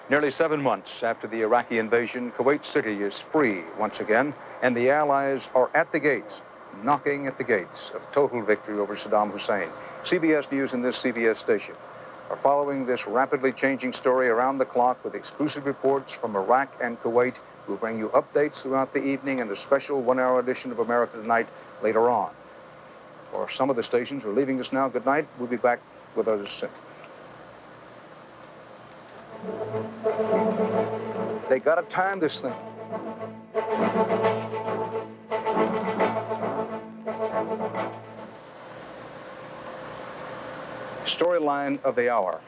Nearly 7 months after the Iraqi invasion, Kuwait City is free once again, and the Allies are at the gates, knocking at the gates of total victory over Saddam Hussein. CBS News and this CBS station are following this rapidly changing story around the clock with exclusive reports from Iraq and Kuwait. We'll bring you updates throughout the evening and a special one-hour edition of America Tonight later on. For some of the stations who are leaving us now, good night. We'll be back with others soon. They got to time this thing. Storyline of the hour.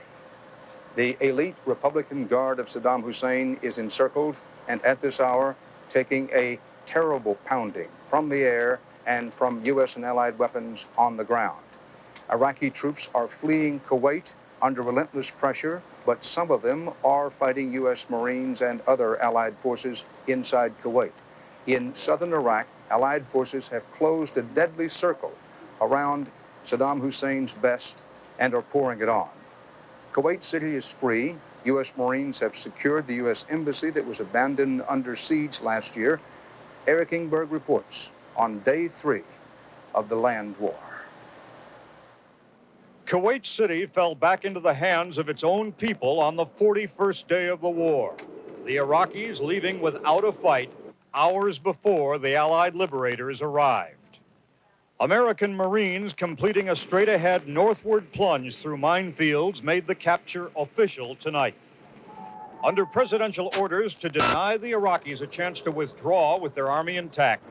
The elite Republican Guard of Saddam Hussein is encircled and at this hour taking a terrible pounding from the air and from U.S. and allied weapons on the ground. Iraqi troops are fleeing Kuwait under relentless pressure, but some of them are fighting U.S. Marines and other allied forces inside Kuwait. In southern Iraq, allied forces have closed a deadly circle around Saddam Hussein's best and are pouring it on. Kuwait City is free. U.S. Marines have secured the U.S. embassy that was abandoned under siege last year. Eric Ingberg reports on day 3 of the land war. Kuwait City fell back into the hands of its own people on the 41st day of the war. The Iraqis leaving without a fight hours before the Allied liberators arrived. American Marines completing a straight-ahead northward plunge through minefields made the capture official tonight. Under presidential orders to deny the Iraqis a chance to withdraw with their army intact,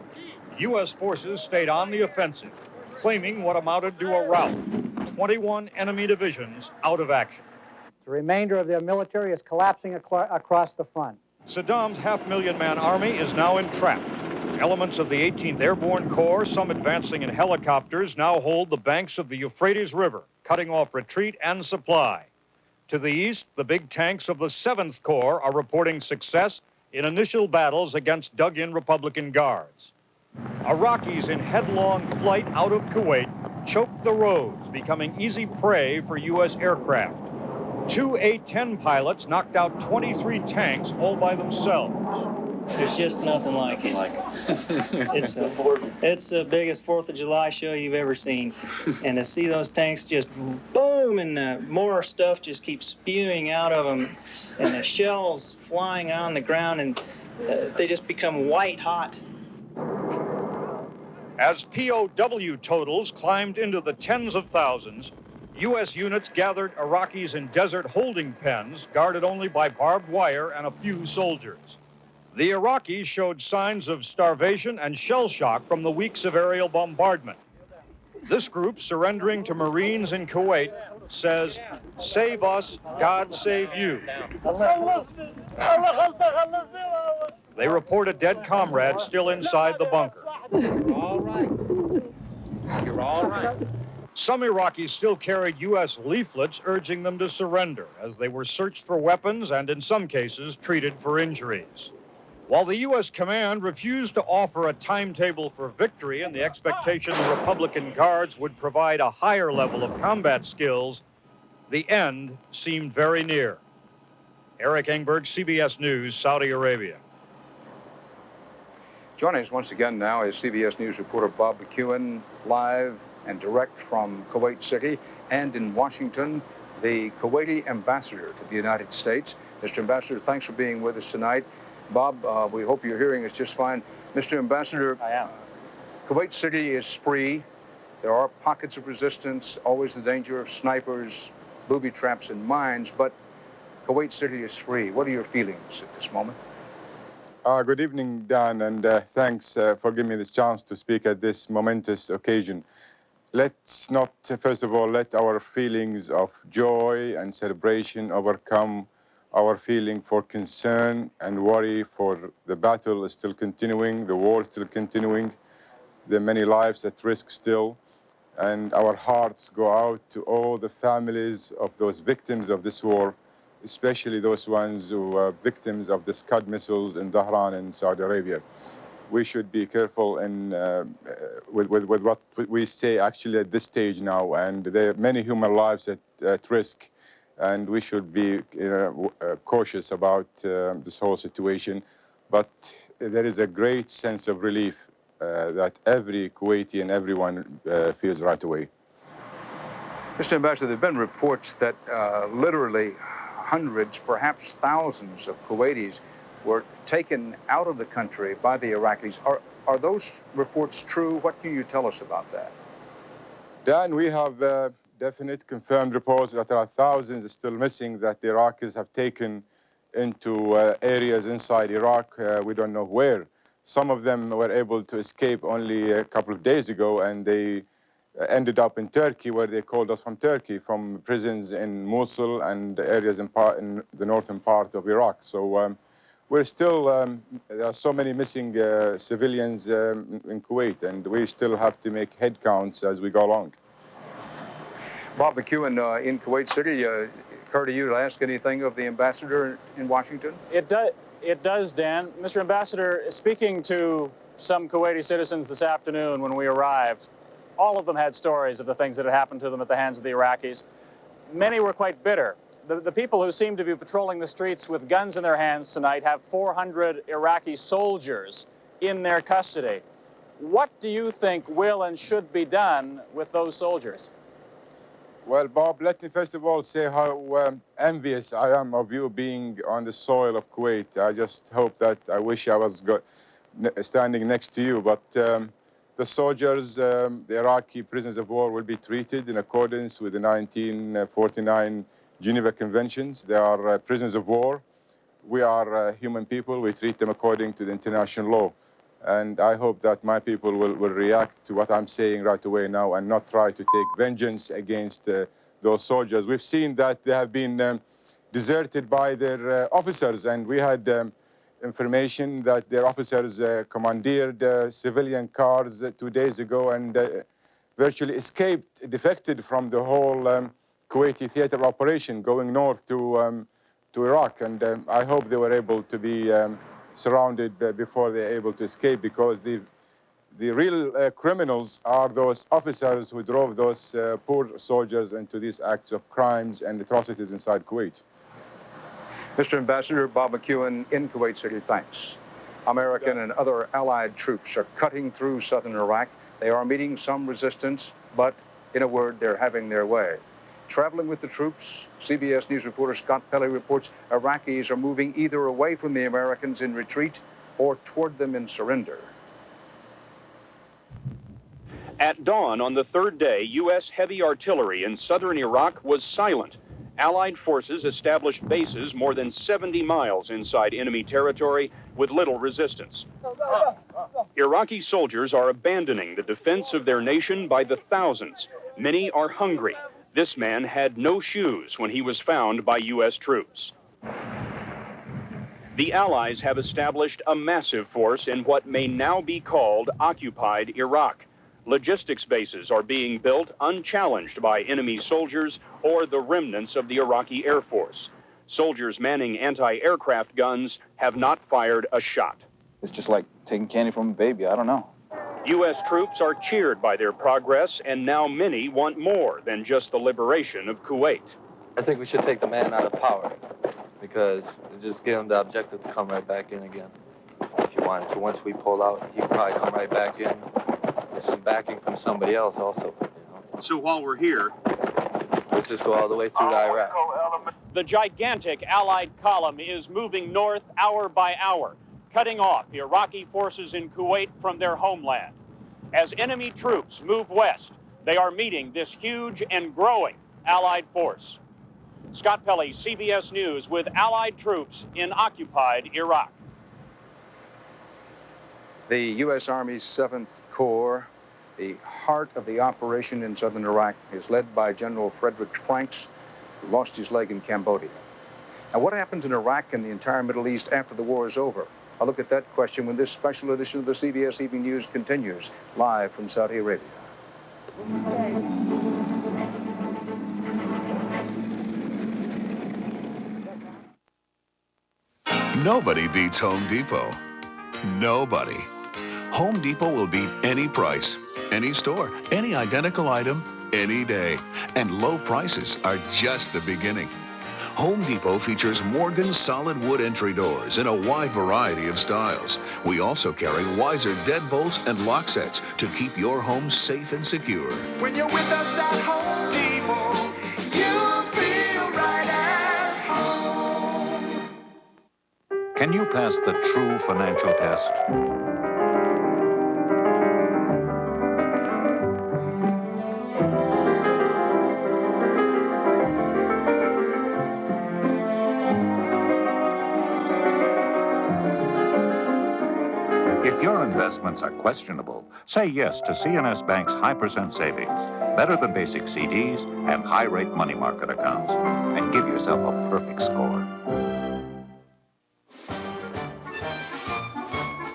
U.S. forces stayed on the offensive, claiming what amounted to a rout. 21 enemy divisions out of action. The remainder of their military is collapsing across the front. Saddam's half-million-man army is now entrapped. Elements of the 18th Airborne Corps, some advancing in helicopters, now hold the banks of the Euphrates River, cutting off retreat and supply. To the east, the big tanks of the 7th Corps are reporting success in initial battles against dug-in Republican guards. Iraqis in headlong flight out of Kuwait choked the roads, becoming easy prey for U.S. aircraft. 2 A-10 pilots knocked out 23 tanks all by themselves. There's just nothing like it. It's the biggest 4th of July show you've ever seen. And to see those tanks just boom, and more stuff just keeps spewing out of them, and the shells flying on the ground, and they just become white hot. As POW totals climbed into the tens of thousands, U.S. units gathered Iraqis in desert holding pens guarded only by barbed wire and a few soldiers. The Iraqis showed signs of starvation and shell shock from the weeks of aerial bombardment. This group, surrendering to Marines in Kuwait, says, "Save us, God save you." They report a dead comrade still inside the bunker. You're all right. You're all right. Some Iraqis still carried U.S. leaflets urging them to surrender as they were searched for weapons and, in some cases, treated for injuries. While the U.S. command refused to offer a timetable for victory in the expectation the Republican Guards would provide a higher level of combat skills, the end seemed very near. Eric Engberg, CBS News, Saudi Arabia. Joining us once again now is CBS News reporter Bob McEwen, live and direct from Kuwait City, and in Washington, the Kuwaiti ambassador to the United States. Mr. Ambassador, thanks for being with us tonight. Bob, we hope you're hearing us just fine. Mr. Ambassador, I am. Kuwait City is free. There are pockets of resistance, always the danger of snipers, booby traps, and mines, but Kuwait City is free. What are your feelings at this moment? Good evening, Dan, and thanks for giving me the chance to speak at this momentous occasion. Let's not, first of all, let our feelings of joy and celebration overcome our feeling for concern and worry, for the battle is still continuing, the war is still continuing, there are many lives at risk still, and our hearts go out to all the families of those victims of this war, especially those ones who are victims of the Scud missiles in Dhahran in Saudi Arabia. We should be careful with what we say actually at this stage now, and there are many human lives at risk. and we should be cautious about this whole situation. But there is a great sense of relief that every Kuwaiti and everyone feels right away. Mr. Ambassador, there have been reports that literally hundreds, perhaps thousands of Kuwaitis were taken out of the country by the Iraqis. Are those reports true? What can you tell us about that? Dan, we have definite confirmed reports that there are thousands still missing that the Iraqis have taken into areas inside Iraq. We don't know where. Some of them were able to escape only a couple of days ago, and they ended up in Turkey, where they called us from Turkey, from prisons in Mosul and areas in the northern part of Iraq. So we're still, there are so many missing civilians in Kuwait, and we still have to make head counts as we go along. Bob McEwen in Kuwait City, occur to you to ask anything of the ambassador in Washington? It does, Dan. Mr. Ambassador, speaking to some Kuwaiti citizens this afternoon when we arrived, all of them had stories of the things that had happened to them at the hands of the Iraqis. Many were quite bitter. The people who seem to be patrolling the streets with guns in their hands tonight have 400 Iraqi soldiers in their custody. What do you think will and should be done with those soldiers? Well, Bob, let me first of all say how envious I am of you being on the soil of Kuwait. I just hope that, I wish I was standing next to you, but the soldiers, the Iraqi prisoners of war, will be treated in accordance with the 1949 Geneva Conventions. They are prisoners of war. We are human people. We treat them according to the international law. And I hope that my people will react to what I'm saying right away now and not try to take vengeance against those soldiers. We've seen that they have been deserted by their officers, and we had information that their officers commandeered civilian cars 2 days ago and virtually escaped, defected from the whole Kuwaiti theater operation going north to Iraq. And I hope they were able to be surrounded before they're able to escape, because the real criminals are those officers who drove those poor soldiers into these acts of crimes and atrocities inside Kuwait. Mr. Ambassador, Bob McEwen in Kuwait City, thanks. American and other allied troops are cutting through southern Iraq. They are meeting some resistance, but in a word, they're having their way. Traveling with the troops, CBS News reporter Scott Pelley reports Iraqis are moving either away from the Americans in retreat or toward them in surrender. At dawn on the third day, U.S. heavy artillery in southern Iraq was silent. Allied forces established bases more than 70 miles inside enemy territory with little resistance. Iraqi soldiers are abandoning the defense of their nation by the thousands. Many are hungry. This man had no shoes when he was found by U.S. troops. The Allies have established a massive force in what may now be called occupied Iraq. Logistics bases are being built unchallenged by enemy soldiers or the remnants of the Iraqi Air Force. Soldiers manning anti-aircraft guns have not fired a shot. It's just like taking candy from a baby. I don't know. U.S. troops are cheered by their progress, and now many want more than just the liberation of Kuwait. I think we should take the man out of power, because it just gave him the objective to come right back in again. If you wanted to, once we pull out, he'd probably come right back in with some backing from somebody else also. You know? So while we're here, let's just go all the way through to Iraq. The gigantic Allied column is moving north hour by hour, cutting off the Iraqi forces in Kuwait from their homeland. As enemy troops move west, they are meeting this huge and growing Allied force. Scott Pelley, CBS News, with Allied troops in occupied Iraq. The U.S. Army's 7th Corps, the heart of the operation in southern Iraq, is led by General Frederick Franks, who lost his leg in Cambodia. Now, what happens in Iraq and the entire Middle East after the war is over? I'll look at that question when this special edition of the CBS Evening News continues, live from Saudi Arabia. Nobody beats Home Depot. Nobody. Home Depot will beat any price, any store, any identical item, any day. And low prices are just the beginning. Home Depot features Morgan solid wood entry doors in a wide variety of styles. We also carry Weiser deadbolts and lock sets to keep your home safe and secure. When you're with us at Home Depot, you feel right at home. Can you pass the true financial test? If your investments are questionable, say yes to C&S Bank's high percent savings, better than basic CDs and high-rate money market accounts, and give yourself a perfect score.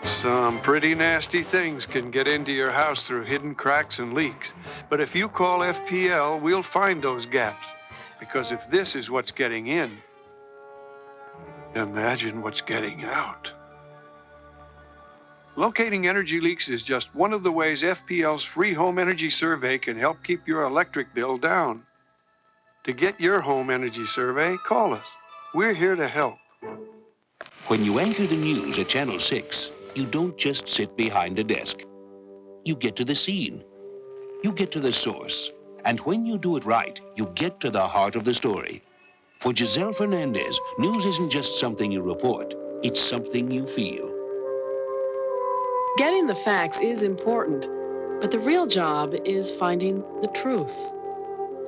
Some pretty nasty things can get into your house through hidden cracks and leaks. But if you call FPL, we'll find those gaps. Because if this is what's getting in, imagine what's getting out. Locating energy leaks is just one of the ways FPL's free home energy survey can help keep your electric bill down. To get your home energy survey, call us. We're here to help. When you enter the news at Channel 6, you don't just sit behind a desk. You get to the scene. You get to the source. And when you do it right, you get to the heart of the story. For Giselle Fernandez, news isn't just something you report. It's something you feel. Getting the facts is important, but the real job is finding the truth.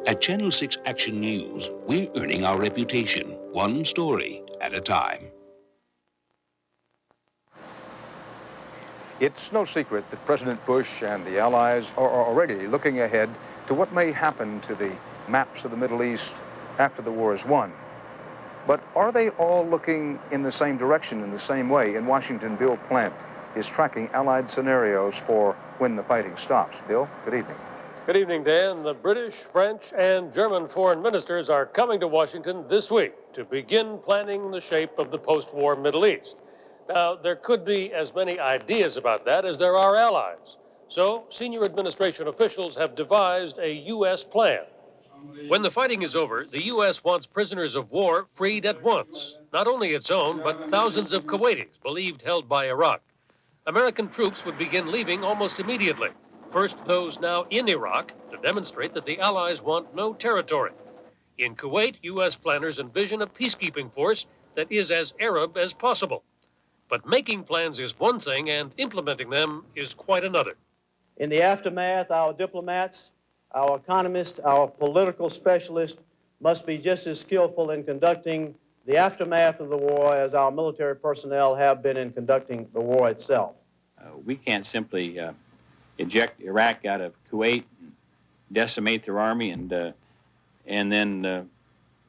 At Channel 6 Action News, we're earning our reputation, one story at a time. It's no secret that President Bush and the Allies are already looking ahead to what may happen to the maps of the Middle East after the war is won. But are they all looking in the same direction, in the same way? In Washington, Bill Plant is tracking Allied scenarios for when the fighting stops. Bill, good evening. Good evening, Dan. The British, French, and German foreign ministers are coming to Washington this week to begin planning the shape of the post-war Middle East. Now, there could be as many ideas about that as there are allies. So, senior administration officials have devised a U.S. plan. When the fighting is over, the U.S. wants prisoners of war freed at once. Not only its own, but thousands of Kuwaitis believed held by Iraq. American troops would begin leaving almost immediately. First, those now in Iraq to demonstrate that the Allies want no territory. In Kuwait, U.S. planners envision a peacekeeping force that is as Arab as possible. But making plans is one thing, and implementing them is quite another. In the aftermath, our diplomats, our economists, our political specialists must be just as skillful in conducting the aftermath of the war as our military personnel have been in conducting the war itself. We can't simply eject Iraq out of Kuwait, decimate their army, and then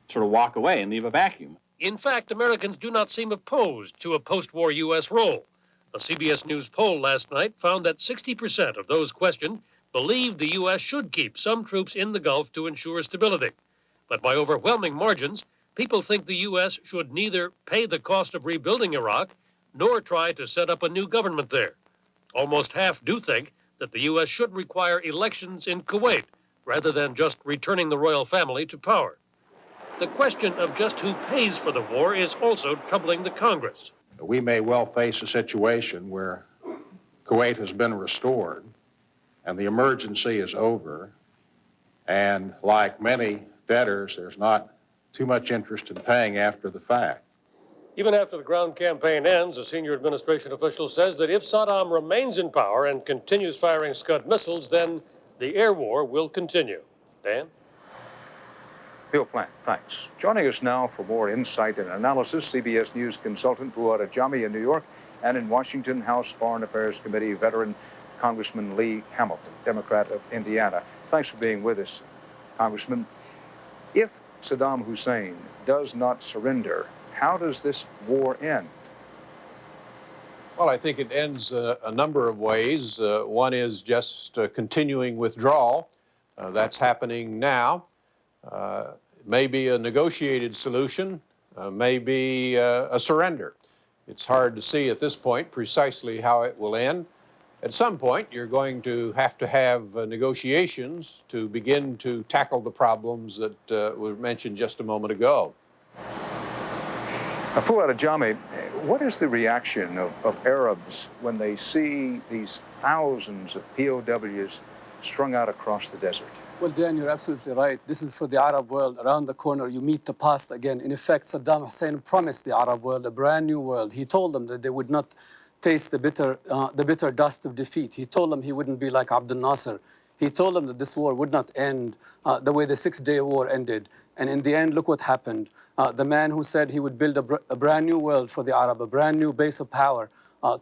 sort of walk away and leave a vacuum. In fact, Americans do not seem opposed to a post-war U.S. role. A CBS News poll last night found that 60% of those questioned believed the U.S. should keep some troops in the Gulf to ensure stability. But by overwhelming margins, people think the U.S. should neither pay the cost of rebuilding Iraq nor try to set up a new government there. Almost half do think that the U.S. should require elections in Kuwait rather than just returning the royal family to power. The question of just who pays for the war is also troubling the Congress. We may well face a situation where Kuwait has been restored and the emergency is over, and like many debtors, there's not too much interest in paying after the fact. Even after the ground campaign ends, a senior administration official says that if Saddam remains in power and continues firing Scud missiles, then the air war will continue. Dan? Bill Plant, thanks. Joining us now for more insight and analysis, CBS News consultant Fuad Ajami in New York, and in Washington, House Foreign Affairs Committee veteran Congressman Lee Hamilton, Democrat of Indiana. Thanks for being with us, Congressman. If Saddam Hussein does not surrender, how does this war end? Well, I think it ends a number of ways. One is just continuing withdrawal. That's happening now. Maybe a negotiated solution, maybe a surrender. It's hard to see at this point precisely how it will end. At some point, you're going to have negotiations to begin to tackle the problems that were mentioned just a moment ago. Fuad Ajami, what is the reaction of Arabs when they see these thousands of POWs strung out across the desert? Well, Dan, you're absolutely right. This is for the Arab world. Around the corner, you meet the past again. In effect, Saddam Hussein promised the Arab world a brand new world. He told them that they would not taste the bitter dust of defeat. He told them he wouldn't be like Abdel Nasser. He told them that this war would not end the way the Six-Day War ended. And in the end, look what happened. The man who said he would build a brand new world for the Arab, a brand new base of power,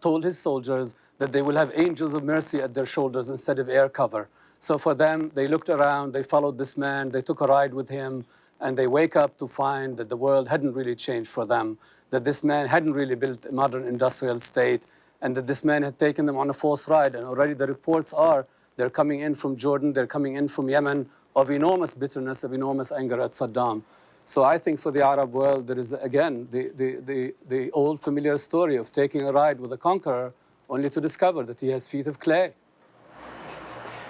told his soldiers that they will have angels of mercy at their shoulders instead of air cover. So for them, they looked around, they followed this man, they took a ride with him, and they wake up to find that the world hadn't really changed for them, that this man hadn't really built a modern industrial state, and that this man had taken them on a false ride. And already the reports are they're coming in from Jordan, they're coming in from Yemen, of enormous bitterness, of enormous anger at Saddam. So I think for the Arab world, there is, again, the old familiar story of taking a ride with a conqueror only to discover that he has feet of clay.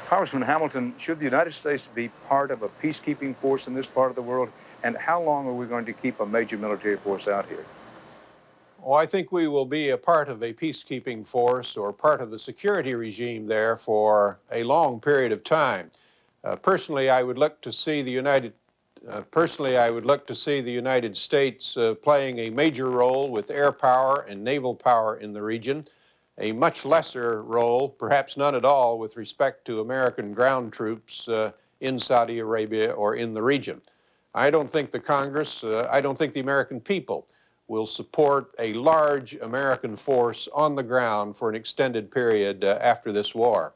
Congressman Hamilton, should the United States be part of a peacekeeping force in this part of the world? And how long are we going to keep a major military force out here? Well, I think we will be a part of a peacekeeping force or part of the security regime there for a long period of time. Personally, I would look to see the United States playing a major role with air power and naval power in the region, a much lesser role, perhaps none at all, with respect to American ground troops in Saudi Arabia or in the region. I don't think the Congress, I don't think the American people will support a large American force on the ground for an extended period after this war.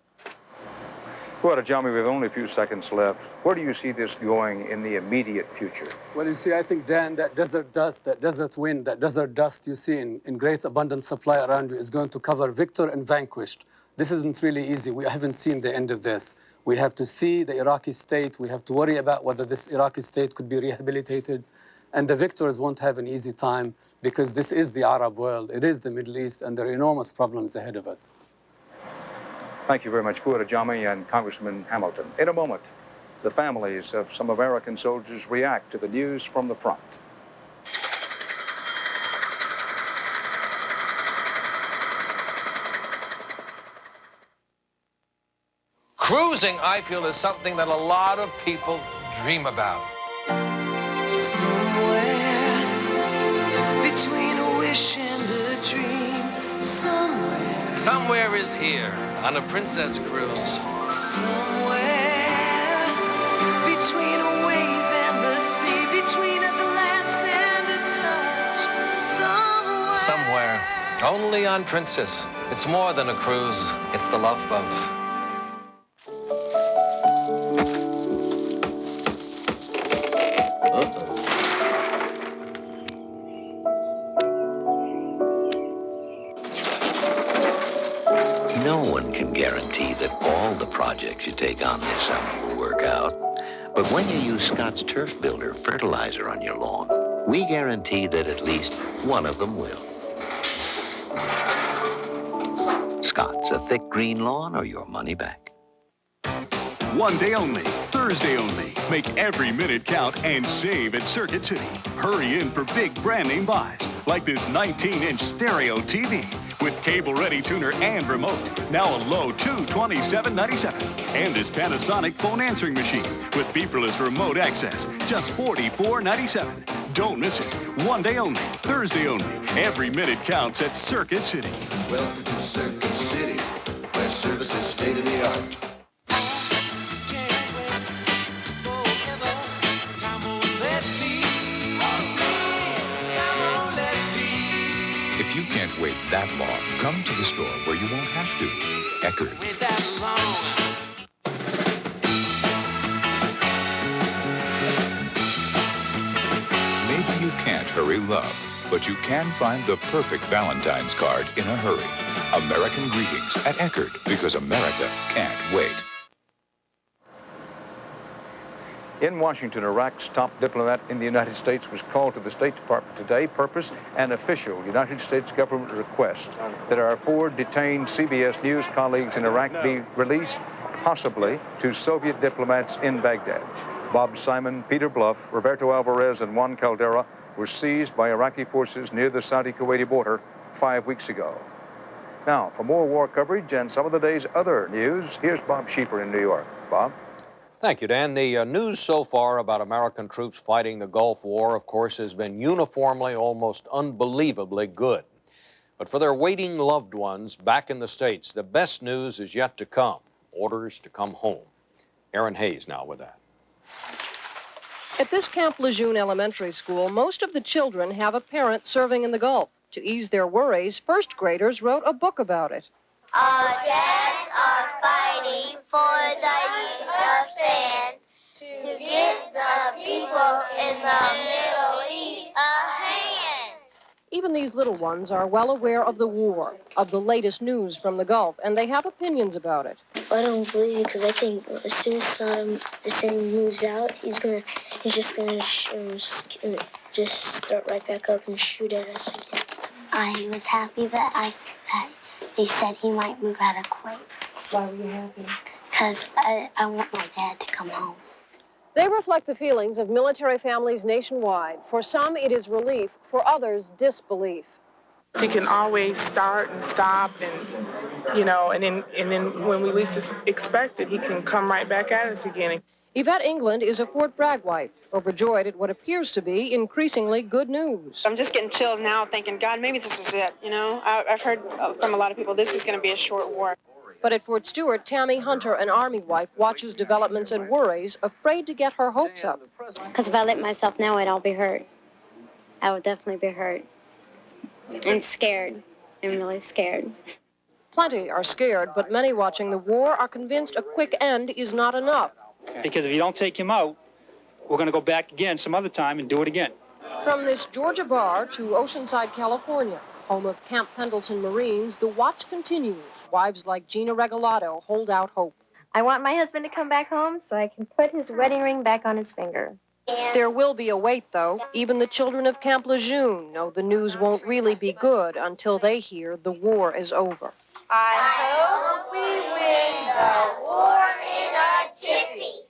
Well, Ajami, we have only a few seconds left. Where do you see this going in the immediate future? Well, you see, I think, Dan, that desert dust, that desert wind, that desert dust you see in great abundant supply around you is going to cover victor and vanquished. This isn't really easy. We haven't seen the end of this. We have to see the Iraqi state. We have to worry about whether this Iraqi state could be rehabilitated. And the victors won't have an easy time because this is the Arab world. It is the Middle East, and there are enormous problems ahead of us. Thank you very much, Fuad Ajami and Congressman Hamilton. In a moment, the families of some American soldiers react to the news from the front. Cruising, I feel, is something that a lot of people dream about. Somewhere between a wish and a dream, somewhere. Somewhere is here on a princess cruise. Somewhere between a wave and the sea, between a glance and a touch. Somewhere. Only on Princess. It's more than a cruise. It's the Love Boats. No one can guarantee that all the projects you take on this summer will work out. But when you use Scott's Turf Builder fertilizer on your lawn, we guarantee that at least one of them will. Scott's, a thick green lawn or your money back. One day only, Thursday only. Make every minute count and save at Circuit City. Hurry in for big brand name buys, like this 19-inch stereo TV with cable-ready tuner and remote, now a low $227.97. And this Panasonic phone answering machine with beeperless remote access, just $44.97. Don't miss it. One day only, Thursday only. Every minute counts at Circuit City. Welcome to Circuit City, where service is state of the art. If you can't wait that long, come to the store where you won't have to. Eckerd. Maybe you can't hurry love, but you can find the perfect Valentine's card in a hurry. American greetings at Eckerd, because America can't wait. In Washington, Iraq's top diplomat in the United States was called to the State Department today. Purpose, an official United States government request that our 4 detained CBS News colleagues in Iraq be released, possibly to Soviet diplomats in Baghdad. Bob Simon, Peter Bluff, Roberto Alvarez, and Juan Caldera were seized by Iraqi forces near the Saudi-Kuwaiti border 5 weeks ago. Now, for more war coverage and some of the day's other news, here's Bob Schieffer in New York. Bob? Thank you, Dan. The news so far about American troops fighting the Gulf War, of course, has been uniformly almost unbelievably good. But for their waiting loved ones back in the States, the best news is yet to come. Orders to come home. Aaron Hayes now with that. At this Camp Lejeune Elementary School, most of the children have a parent serving in the Gulf. To ease their worries, first graders wrote a book about it. Our dads are fighting for the use of sand to give the people in the Middle East a hand. Even these little ones are well aware of the war, of the latest news from the Gulf, and they have opinions about it. I don't believe it because I think as soon as Saddam Hussein moves out, he's just gonna just start right back up and shoot at us again. I was happy that they said he might move out of Kuwait. Why were you happy? Because I want my dad to come home. They reflect the feelings of military families nationwide. For some, it is relief. For others, disbelief. He can always start and stop, and then when we least expect it, he can come right back at us again. Yvette England is a Fort Bragg wife, overjoyed at what appears to be increasingly good news. I'm just getting chills now, thinking, God, maybe this is it. I've heard from a lot of people this is going to be a short war. But at Fort Stewart, Tammy Hunter, an Army wife, watches developments and worries, afraid to get her hopes up. Because if I let myself know it, I'll be hurt. I would definitely be hurt. I'm scared. I'm really scared. Plenty are scared, but many watching the war are convinced a quick end is not enough. Because if you don't take him out, we're going to go back again some other time and do it again. From this Georgia bar to Oceanside, California, home of Camp Pendleton Marines, the watch continues. Wives like Gina Regalado hold out hope. I want my husband to come back home so I can put his wedding ring back on his finger. There will be a wait, though. Even the children of Camp Lejeune know the news won't really be good until they hear the war is over. I hope we win the war in a jiffy,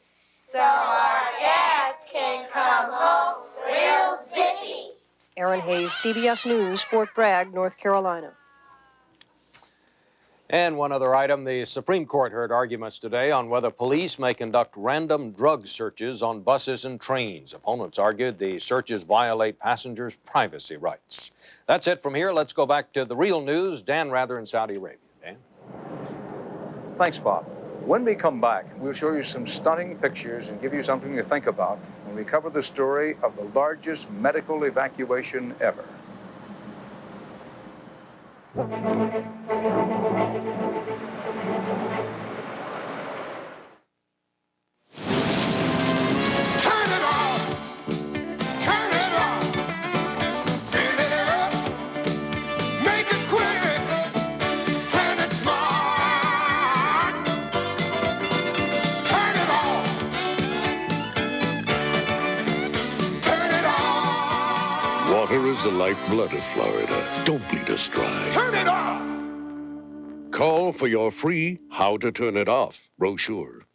so our dads can come home real zippy. Aaron Hayes, CBS News, Fort Bragg, North Carolina. And one other item, the Supreme Court heard arguments today on whether police may conduct random drug searches on buses and trains. Opponents argued the searches violate passengers' privacy rights. That's it from here. Let's go back to the real news. Dan Rather in Saudi Arabia. Dan? Thanks, Bob. When we come back, we'll show you some stunning pictures and give you something to think about when we cover the story of the largest medical evacuation ever. Water is the lifeblood of Florida. Don't bleed us dry. Turn it off! Call for your free How to Turn It Off brochure.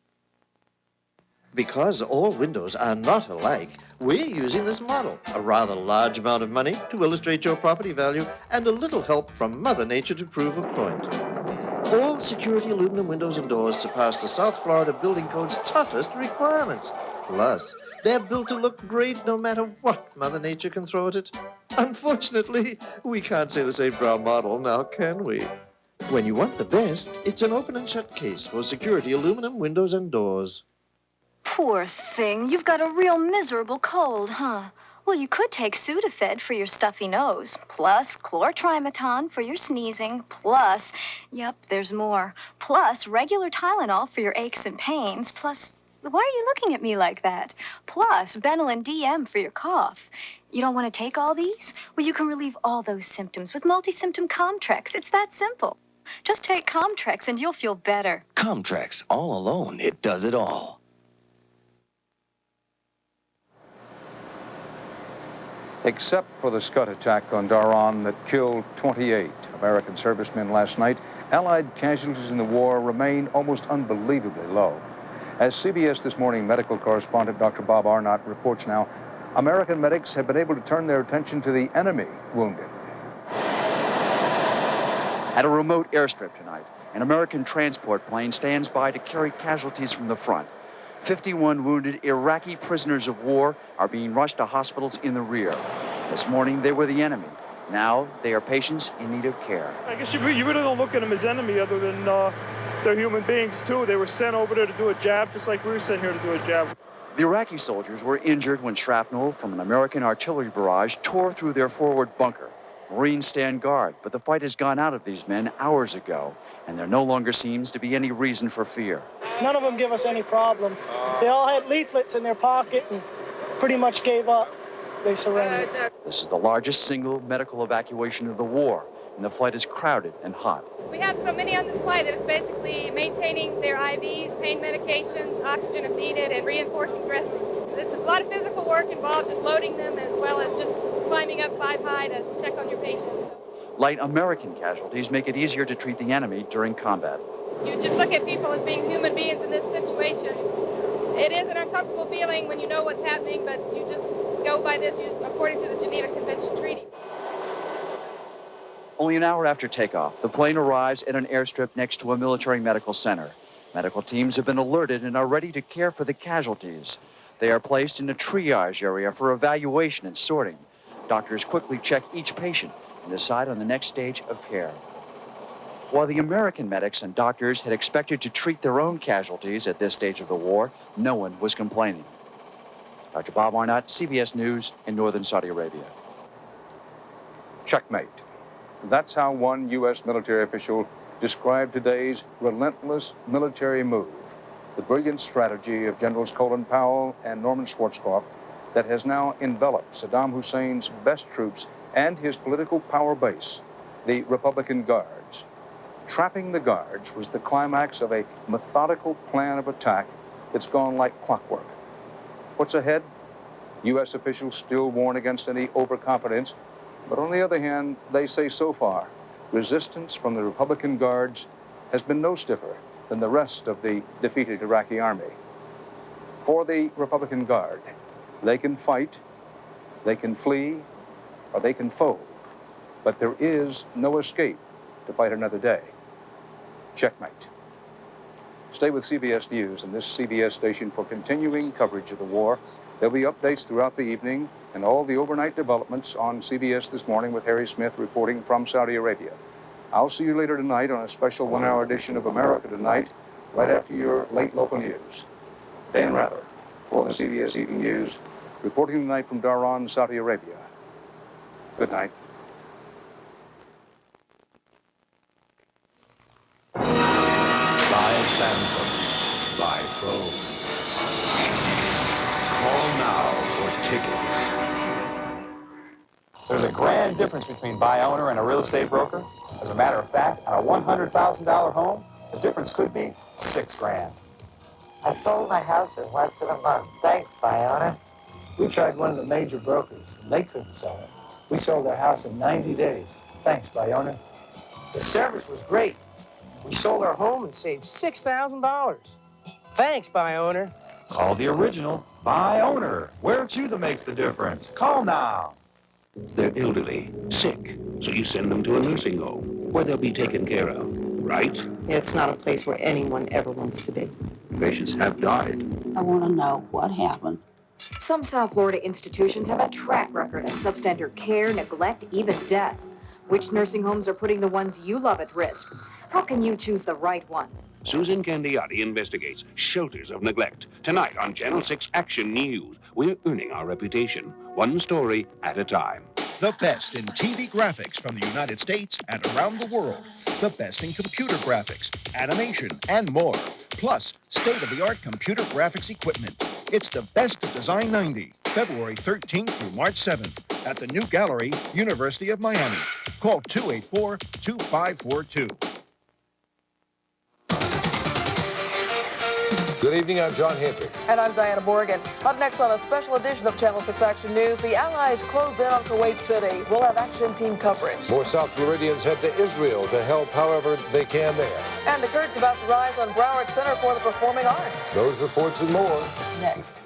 Because all windows are not alike, we're using this model. A rather large amount of money to illustrate your property value and a little help from Mother Nature to prove a point. All security aluminum windows and doors surpass the South Florida Building Code's toughest requirements. Plus, they're built to look great no matter what Mother Nature can throw at it. Unfortunately, we can't say the same for our model now, can we? When you want the best, it's an open and shut case for security aluminum windows and doors. Poor thing. You've got a real miserable cold, huh? Well, you could take Sudafed for your stuffy nose, plus chlortrimeton for your sneezing, plus, yep, there's more, plus regular Tylenol for your aches and pains, plus, why are you looking at me like that? Plus Benylin DM for your cough. You don't want to take all these? Well, you can relieve all those symptoms with multi-symptom Comtrex. It's that simple. Just take Comtrex and you'll feel better. Comtrex, all alone, it does it all. Except for the Scud attack on Dhahran that killed 28 American servicemen last night, Allied casualties in the war remain almost unbelievably low. As CBS This Morning medical correspondent Dr. Bob Arnott reports now, American medics have been able to turn their attention to the enemy wounded. At a remote airstrip tonight, an American transport plane stands by to carry casualties from the front. 51 wounded Iraqi prisoners of war are being rushed to hospitals in the rear. This morning, they were the enemy. Now, they are patients in need of care. I guess you really don't look at them as enemy other than they're human beings, too. They were sent over there to do a job just like we were sent here to do a job. The Iraqi soldiers were injured when shrapnel from an American artillery barrage tore through their forward bunker. Marines stand guard, but the fight has gone out of these men hours ago, and there no longer seems to be any reason for fear. None of them give us any problem. They all had leaflets in their pocket and pretty much gave up. They surrendered. This is the largest single medical evacuation of the war, and the flight is crowded and hot. We have so many on this flight that it's basically maintaining their IVs, pain medications, oxygen if needed, and reinforcing dressings. It's a lot of physical work involved, just loading them as well as just climbing up 5 high to check on your patients. Light American casualties make it easier to treat the enemy during combat. You just look at people as being human beings in this situation. It is an uncomfortable feeling when you know what's happening, but you just go by this according to the Geneva Convention Treaty. Only an hour after takeoff, the plane arrives at an airstrip next to a military medical center. Medical teams have been alerted and are ready to care for the casualties. They are placed in a triage area for evaluation and sorting. Doctors quickly check each patient and decide on the next stage of care. While the American medics and doctors had expected to treat their own casualties at this stage of the war, no one was complaining. Dr. Bob Arnott, CBS News in northern Saudi Arabia. Checkmate. That's how one U.S. military official described today's relentless military move, the brilliant strategy of Generals Colin Powell and Norman Schwarzkopf that has now enveloped Saddam Hussein's best troops and his political power base, the Republican Guards. Trapping the Guards was the climax of a methodical plan of attack that's gone like clockwork. What's ahead? U.S. officials still warn against any overconfidence, but on the other hand, they say so far, resistance from the Republican Guards has been no stiffer than the rest of the defeated Iraqi army. For the Republican Guard, they can fight, they can flee, or they can fold, but there is no escape to fight another day. Checkmate. Stay with CBS News and this CBS station for continuing coverage of the war. There'll be updates throughout the evening and all the overnight developments on CBS This Morning with Harry Smith reporting from Saudi Arabia. I'll see you later tonight on a special 1-hour edition of America Tonight, right after your late local news. Dan Rather for the CBS Evening News, reporting tonight from Dhahran, Saudi Arabia. Good night. By phantom, by phone. Call now for tickets. There's a grand difference between buy owner and a real estate broker. As a matter of fact, on a $100,000 home, the difference could be $6 grand. I sold my house in less than a month. Thanks, buy owner. We tried one of the major brokers, and they couldn't sell it. We sold our house in 90 days. Thanks, buy owner. The service was great. We sold our home and saved $6,000. Thanks, buy owner. Call the original buy owner, where it's you that makes the difference. Call now. They're elderly, sick, so you send them to a nursing home where they'll be taken care of, right? It's not a place where anyone ever wants to be. Patients have died. I want to know what happened. Some South Florida institutions have a track record of substandard care, neglect, even death. Which nursing homes are putting the ones you love at risk? How can you choose the right one? Susan Candiotti investigates shelters of neglect. Tonight on Channel 6 Action News. We're earning our reputation, one story at a time. The best in TV graphics from the United States and around the world. The best in computer graphics, animation, and more. Plus, state-of-the-art computer graphics equipment. It's the best of Design 90, February 13th through March 7th at the New Gallery, University of Miami. Call 284-2542. Good evening, I'm John Hendrick. And I'm Diana Morgan. Up next on a special edition of Channel 6 Action News, the Allies closed in on Kuwait City. We'll have action team coverage. More South Floridians head to Israel to help however they can there. And the curtain's about to rise on Broward Center for the Performing Arts. Those reports and more Next.